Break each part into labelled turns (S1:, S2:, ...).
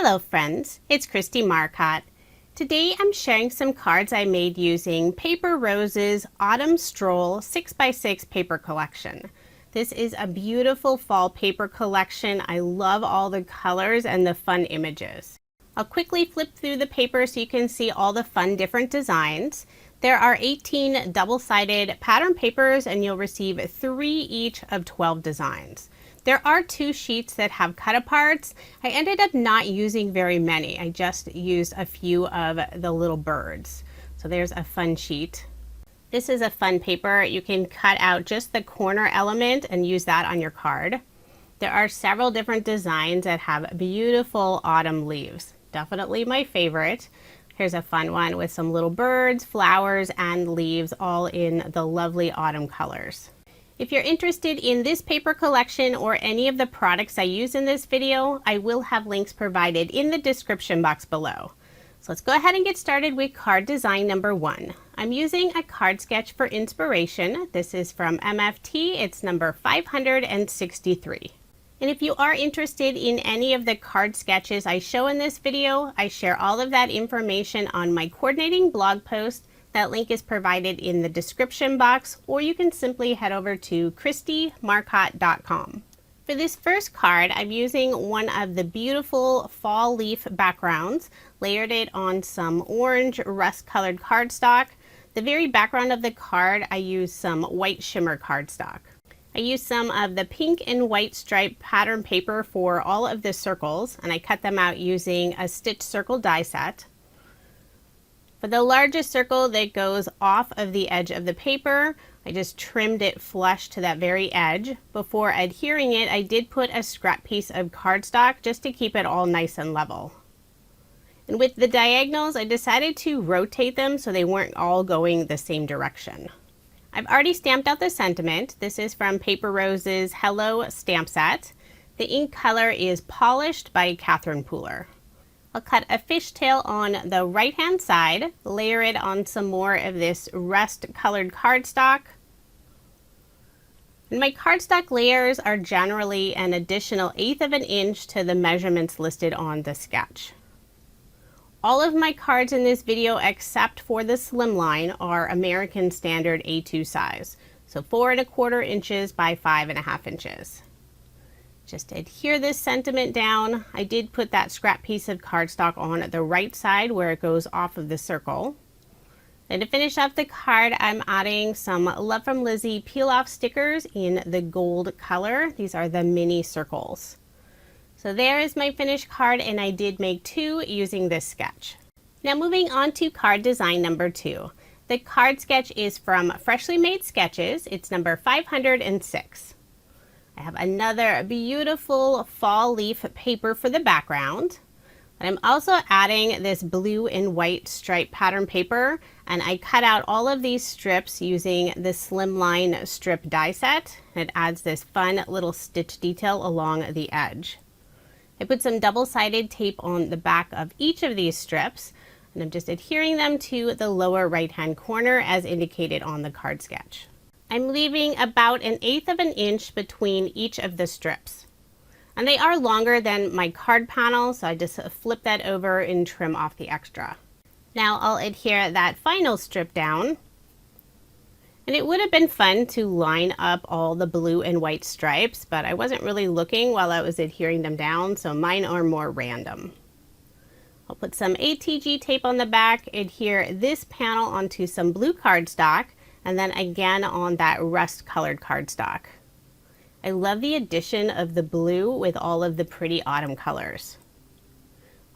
S1: Hello friends, it's Kristie Marcotte. Today I'm sharing some cards I made using Paper Rose's Autumn Stroll 6x6 paper collection. This is a beautiful fall paper collection. I love all the colors and the fun images. I'll quickly flip through the paper so you can see all the fun different designs. There are 18 double-sided pattern papers and you'll receive 3 each of 12 designs. There are 2 sheets that have cut-aparts. I ended up not using very many. I just used a few of the little birds. So there's a fun sheet. This is a fun paper. You can cut out just the corner element and use that on your card. There are several different designs that have beautiful autumn leaves. Definitely my favorite. Here's a fun one with some little birds, flowers, and leaves all in the lovely autumn colors. If you're interested in this paper collection or any of the products I use in this video, I will have links provided in the description box below. So let's go ahead and get started with card design number 1. I'm using a card sketch for inspiration. This is from MFT. It's number 563. And if you are interested in any of the card sketches I show in this video, I share all of that information on my coordinating blog post. That link is provided in the description box, or you can simply head over to KristieMarcotte.com. For this first card, I'm using one of the beautiful fall leaf backgrounds, layered it on some orange rust-colored cardstock. The very background of the card, I used some white shimmer cardstock. I used some of the pink and white stripe pattern paper for all of the circles, and I cut them out using a stitch circle die set. For the largest circle that goes off of the edge of the paper, I just trimmed it flush to that very edge. Before adhering it, I did put a scrap piece of cardstock just to keep it all nice and level. And with the diagonals, I decided to rotate them so they weren't all going the same direction. I've already stamped out the sentiment. This is from Paper Rose's Hello stamp set. The ink color is Polished by Catherine Pooler. I'll cut a fishtail on the right hand side, layer it on some more of this rust colored cardstock. And my cardstock layers are generally an additional 1/8 of an inch to the measurements listed on the sketch. All of my cards in this video except for the Slimline are American Standard A2 size, so 4 1/4 inches by 5 1/2 inches. Just adhere this sentiment down. I did put that scrap piece of cardstock on the right side where it goes off of the circle. And to finish off the card, I'm adding some Love from Lizzie peel off stickers in the gold color. These are the mini circles. So there is my finished card, and I did make 2 using this sketch. Now moving on to card design number 2. The card sketch is from Freshly Made Sketches. It's number 506. I have another beautiful fall leaf paper for the background. And I'm also adding this blue and white stripe pattern paper, and I cut out all of these strips using the Slimline strip die set. It adds this fun little stitch detail along the edge. I put some double-sided tape on the back of each of these strips, and I'm just adhering them to the lower right-hand corner as indicated on the card sketch. I'm leaving about 1/8 of an inch between each of the strips. And they are longer than my card panel, so I just flip that over and trim off the extra. Now I'll adhere that final strip down. And it would have been fun to line up all the blue and white stripes, but I wasn't really looking while I was adhering them down, so mine are more random. I'll put some ATG tape on the back, adhere this panel onto some blue cardstock, and then again on that rust colored cardstock. I love the addition of the blue with all of the pretty autumn colors.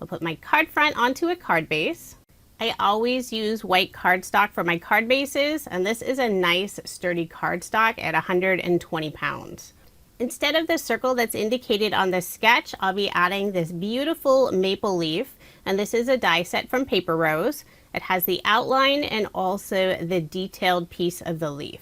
S1: I'll put my card front onto a card base. I always use white cardstock for my card bases, and this is a nice sturdy cardstock at 120 pounds. Instead of the circle that's indicated on the sketch, I'll be adding this beautiful maple leaf, and this is a die set from Paper Rose. It has the outline and also the detailed piece of the leaf.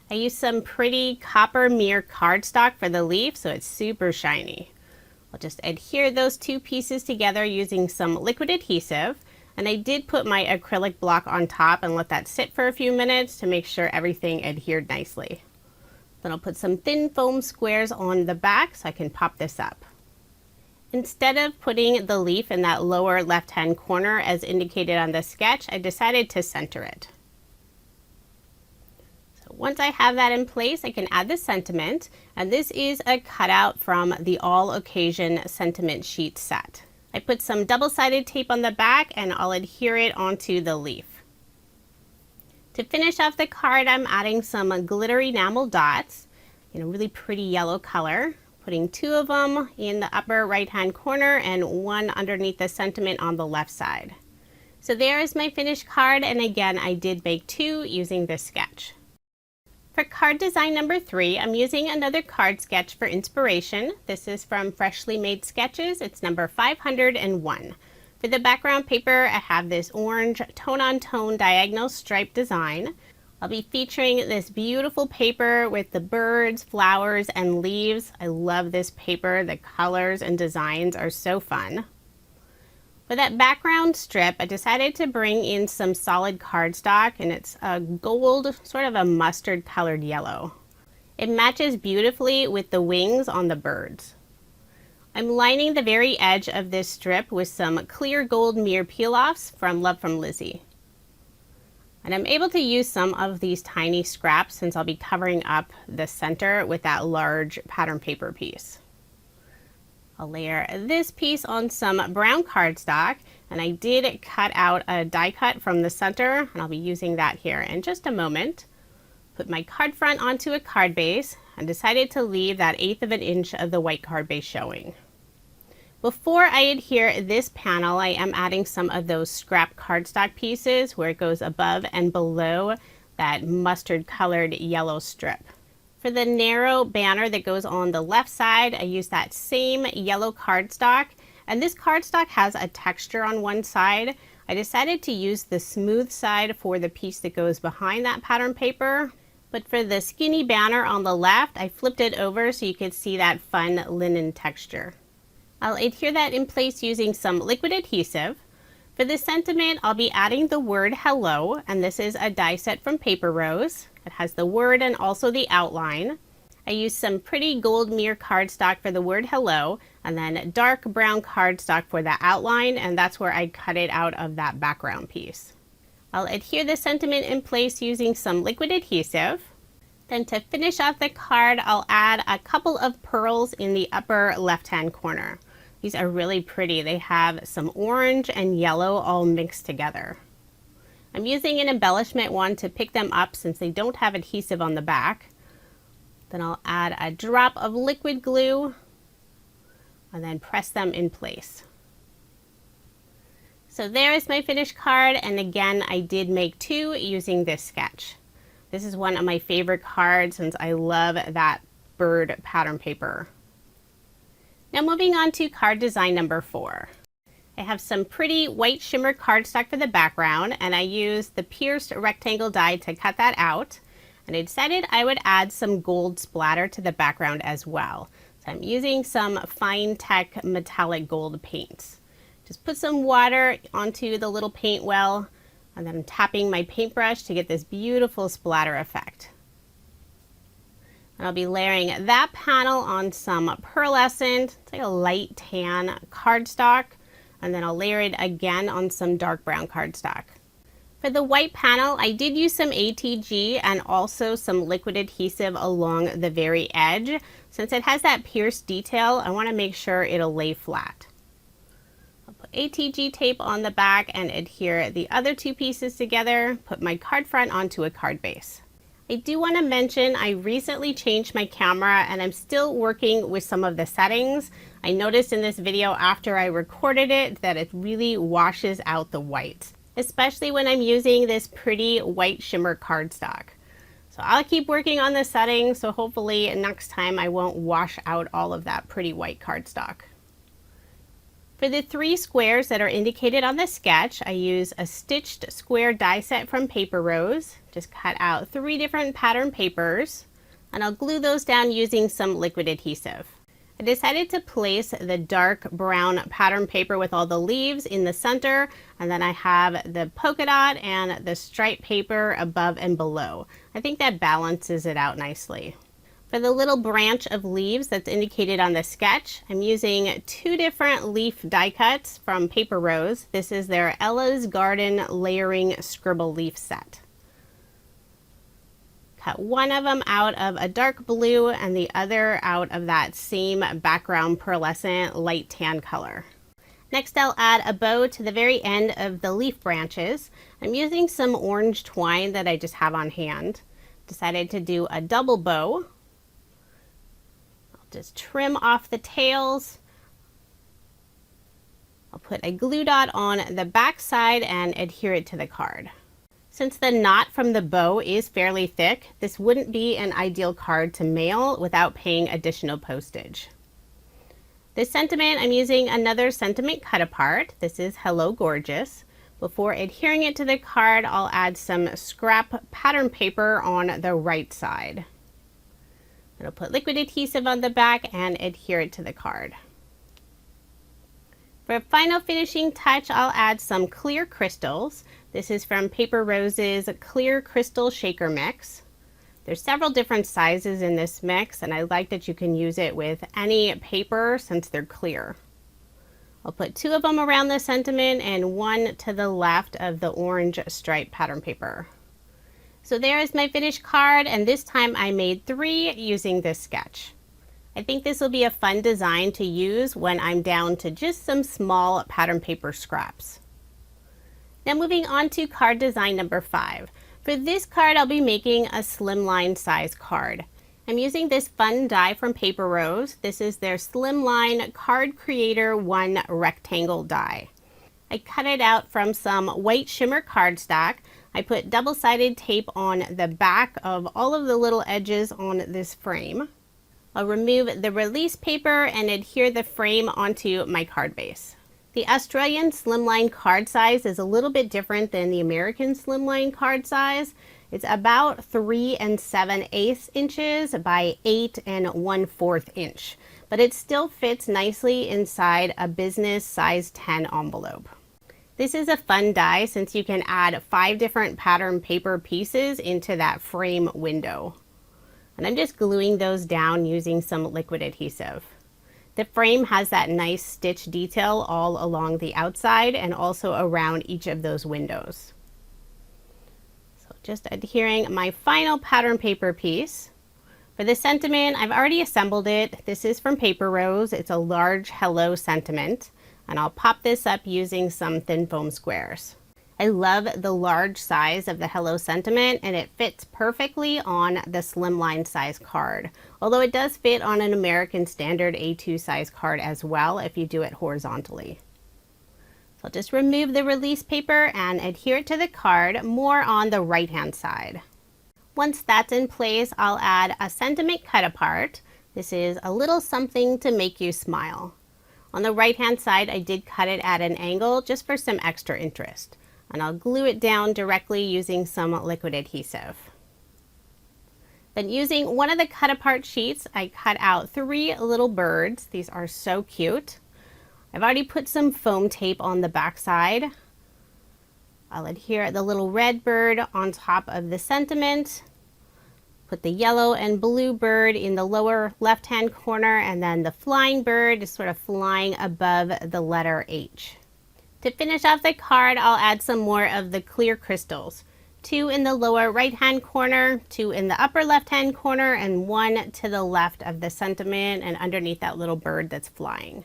S1: I used some pretty copper mirror cardstock for the leaf, so it's super shiny. I'll just adhere those 2 pieces together using some liquid adhesive, and I did put my acrylic block on top and let that sit for a few minutes to make sure everything adhered nicely. Then I'll put some thin foam squares on the back so I can pop this up. Instead of putting the leaf in that lower left-hand corner as indicated on the sketch, I decided to center it. So once I have that in place, I can add the sentiment, and this is a cutout from the All Occasion sentiment sheet set. I put some double-sided tape on the back and I'll adhere it onto the leaf. To finish off the card, I'm adding some glittery enamel dots in a really pretty yellow color, putting 2 of them in the upper right-hand corner and 1 underneath the sentiment on the left side. So there is my finished card, and again, I did make 2 using this sketch. For card design number 3, I'm using another card sketch for inspiration. This is from Freshly Made Sketches. It's number 501. For the background paper, I have this orange tone-on-tone diagonal stripe design. I'll be featuring this beautiful paper with the birds, flowers, and leaves. I love this paper. The colors and designs are so fun. For that background strip, I decided to bring in some solid cardstock, and it's a gold, sort of a mustard colored yellow. It matches beautifully with the wings on the birds. I'm lining the very edge of this strip with some clear gold mirror peel-offs from Love from Lizzie. And I'm able to use some of these tiny scraps since I'll be covering up the center with that large pattern paper piece. I'll layer this piece on some brown cardstock, and I did cut out a die cut from the center, and I'll be using that here in just a moment. Put my card front onto a card base and decided to leave that 1/8 of an inch of the white card base showing. Before I adhere this panel, I am adding some of those scrap cardstock pieces where it goes above and below that mustard colored yellow strip. For the narrow banner that goes on the left side, I use that same yellow cardstock, and this cardstock has a texture on one side. I decided to use the smooth side for the piece that goes behind that pattern paper, but for the skinny banner on the left, I flipped it over so you could see that fun linen texture. I'll adhere that in place using some liquid adhesive. For the sentiment, I'll be adding the word hello, and this is a die set from Paper Rose. It has the word and also the outline. I used some pretty gold mirror cardstock for the word hello, and then dark brown cardstock for the outline, and that's where I cut it out of that background piece. I'll adhere the sentiment in place using some liquid adhesive. Then to finish off the card, I'll add a couple of pearls in the upper left-hand corner. These are really pretty. They have some orange and yellow all mixed together. I'm using an embellishment wand to pick them up since they don't have adhesive on the back. Then I'll add a drop of liquid glue and then press them in place. So there is my finished card, and again, I did make 2 using this sketch. This is one of my favorite cards since I love that bird pattern paper. Now moving on to card design number 4. I have some pretty white shimmer cardstock for the background, and I used the pierced rectangle die to cut that out. And I decided I would add some gold splatter to the background as well. So I'm using some Fine Tech metallic gold paints. Just put some water onto the little paint well, and then I'm tapping my paintbrush to get this beautiful splatter effect. And I'll be layering that panel on some pearlescent, it's like a light tan cardstock, and then I'll layer it again on some dark brown cardstock. For the white panel, I did use some ATG and also some liquid adhesive along the very edge. Since it has that pierced detail, I want to make sure it'll lay flat. I'll put ATG tape on the back and adhere the other 2 pieces together, put my card front onto a card base. I do want to mention I recently changed my camera and I'm still working with some of the settings. I noticed in this video after I recorded it that it really washes out the white, especially when I'm using this pretty white shimmer cardstock. So I'll keep working on the settings, so hopefully next time I won't wash out all of that pretty white cardstock. For the 3 squares that are indicated on the sketch, I use a stitched square die set from Paper Rose. Just cut out 3 different pattern papers, and I'll glue those down using some liquid adhesive. I decided to place the dark brown pattern paper with all the leaves in the center, and then I have the polka dot and the stripe paper above and below. I think that balances it out nicely. For the little branch of leaves that's indicated on the sketch, I'm using 2 different leaf die cuts from Paper Rose. This is their Ella's Garden Layering Scribble leaf set. Cut one of them out of a dark blue and the other out of that same background pearlescent light tan color. Next, I'll add a bow to the very end of the leaf branches. I'm using some orange twine that I just have on hand. Decided to do a double bow. I'll just trim off the tails. I'll put a glue dot on the back side and adhere it to the card. Since the knot from the bow is fairly thick, this wouldn't be an ideal card to mail without paying additional postage. This sentiment, I'm using another sentiment cut apart. This is Hello Gorgeous. Before adhering it to the card, I'll add some scrap pattern paper on the right side. I'll put liquid adhesive on the back and adhere it to the card. For a final finishing touch, I'll add some clear crystals. This is from Paper Rose's Clear Crystal Shaker Mix. There's several different sizes in this mix, and I like that you can use it with any paper since they're clear. I'll put 2 of them around the sentiment and 1 to the left of the orange stripe pattern paper. So there is my finished card, and this time I made 3 using this sketch. I think this will be a fun design to use when I'm down to just some small pattern paper scraps. Now moving on to card design number 5. For this card, I'll be making a slimline size card. I'm using this fun die from Paper Rose. This is their Slimline Card Creator 1 rectangle die. I cut it out from some white shimmer cardstock. I put double-sided tape on the back of all of the little edges on this frame. I'll remove the release paper and adhere the frame onto my card base. The Australian slimline card size is a little bit different than the American slimline card size. It's about 3 7/8 inches by 8 1/4 inch, but it still fits nicely inside a business size 10 envelope. This is a fun die since you can add 5 different pattern paper pieces into that frame window. And I'm just gluing those down using some liquid adhesive. The frame has that nice stitch detail all along the outside and also around each of those windows. So just adhering my final pattern paper piece. For the sentiment, I've already assembled it. This is from Paper Rose. It's a large hello sentiment, and I'll pop this up using some thin foam squares. I love the large size of the hello sentiment, and it fits perfectly on the slimline size card. Although it does fit on an American standard A2 size card as well if you do it horizontally. So I'll just remove the release paper and adhere it to the card more on the right hand side. Once that's in place, I'll add a sentiment cut apart. This is a little something to make you smile. On the right hand side, I did cut it at an angle just for some extra interest. And I'll glue it down directly using some liquid adhesive. Then using one of the cut apart sheets, I cut out 3 little birds. These are so cute. I've already put some foam tape on the back side. I'll adhere the little red bird on top of the sentiment. Put the yellow and blue bird in the lower left hand corner, and then the flying bird is sort of flying above the letter H. To finish off the card, I'll add some more of the clear crystals. 2 in the lower right hand corner, 2 in the upper left hand corner, and 1 to the left of the sentiment and underneath that little bird that's flying.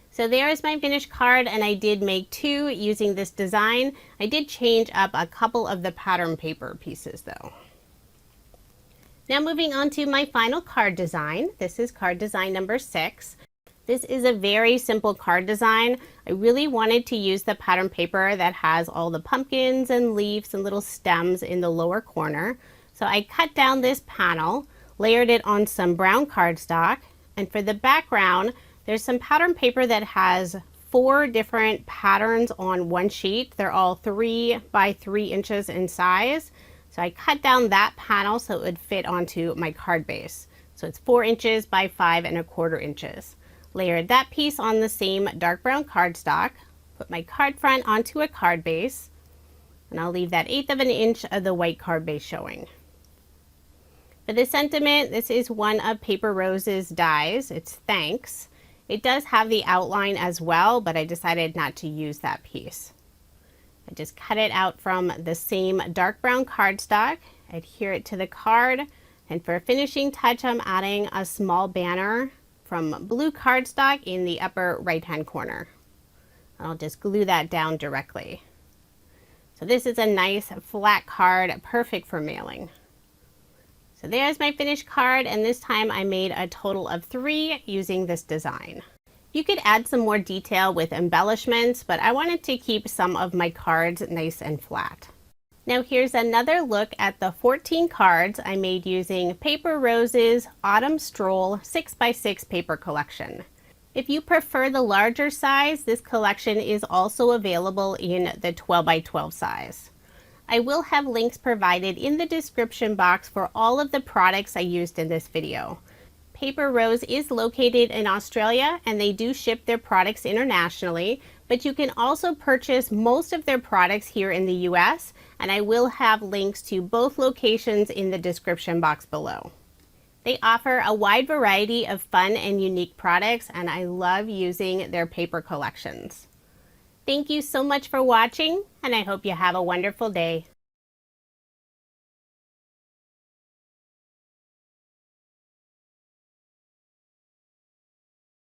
S1: So there is my finished card, and I did make 2 using this design. I did change up a couple of the pattern paper pieces though. Now moving on to my final card design. This is card design number 6. This is a very simple card design. I really wanted to use the pattern paper that has all the pumpkins and leaves and little stems in the lower corner. So I cut down this panel, layered it on some brown cardstock, and for the background, there's some pattern paper that has 4 different patterns on one sheet. They're all 3 by 3 inches in size. So I cut down that panel so it would fit onto my card base. So it's 4 inches by 5 1/4 inches. Layered that piece on the same dark brown cardstock, put my card front onto a card base, and I'll leave that 1/8 of an inch of the white card base showing. For the sentiment, this is one of Paper Rose's dies. It's Thanks. It does have the outline as well, but I decided not to use that piece. I just cut it out from the same dark brown cardstock, adhere it to the card, and for a finishing touch, I'm adding a small banner from blue cardstock in the upper right-hand corner. I'll just glue that down directly. So this is a nice flat card, perfect for mailing. So there's my finished card, and this time I made a total of 3 using this design. You could add some more detail with embellishments, but I wanted to keep some of my cards nice and flat. Now here's another look at the 14 cards I made using Paper Rose's Autumn Stroll 6x6 paper collection. If you prefer the larger size, this collection is also available in the 12x12 size. I will have links provided in the description box for all of the products I used in this video. Paper Rose is located in Australia and they do ship their products internationally, but you can also purchase most of their products here in the US, and I will have links to both locations in the description box below. They offer a wide variety of fun and unique products, and I love using their paper collections. Thank you so much for watching, and I hope you have a wonderful day.